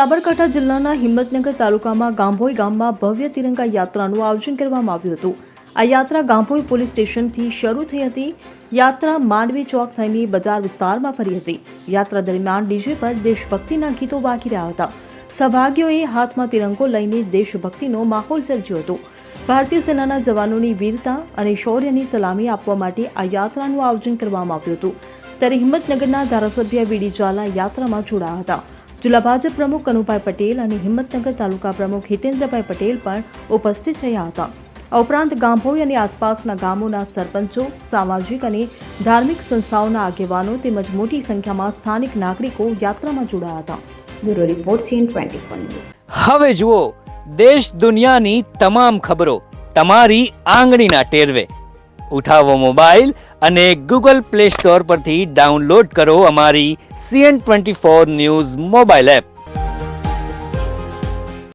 સાબરકાંઠા જિલ્લાના હિંમતનગર તાલુકામાં ગાંભોઈ ગામમાં ભવ્ય તિરંગા યાત્રાનું આયોજન કરવામાં આવ્યું હતું। આ યાત્રા ગાંભોઈ પોલીસ સ્ટેશનથી શરૂ થઈ હતી। યાત્રા માંડવી ચોક થઈને બજાર વિસ્તારમાં ફરી હતી। યાત્રા દરમિયાન ડીજે પર દેશભક્તિના ગીતો વાગી રહ્યા હતા। સહભાગીઓએ હાથમાં તિરંગો લઈને દેશભક્તિનો માહોલ સર્જ્યો હતો। ભારતીય સેનાના જવાનોની વીરતા અને શૌર્યની સલામી આપવા માટે આ યાત્રાનું આયોજન કરવામાં આવ્યું હતું। ત્યારે હિંમતનગરના ધારાસભ્ય વીડી ઝાલા યાત્રામાં જોડાયા હતા। જિલ્લા ભાજપ પ્રમુખ કનુભાઈ પટેલ અને હિંમતનગર તાલુકા પ્રમુખ હિતેન્દ્રભાઈ પટેલ પણ ઉપસ્થિત રહ્યા હતા। આ ઉપરાંત ગાંભોઈ અને આસપાસના ગામોના સરપંચો, સામાજિક અને ધાર્મિક સંસ્થાઓના આગેવાનો તેમજ મોટી સંખ્યામાં સ્થાનિક નાગરિકો યાત્રામાં જોડાયા હતા। Bureau report CN24 news. હવે જુઓ દેશ દુનિયાની તમામ ખબરો તમારી આંગળીના ટેરવે। ઉઠાવો મોબાઈલ અને Google Play Store પરથી ડાઉનલોડ કરો અમારી CN24 ન્યૂઝ મોબાઈલ એપ।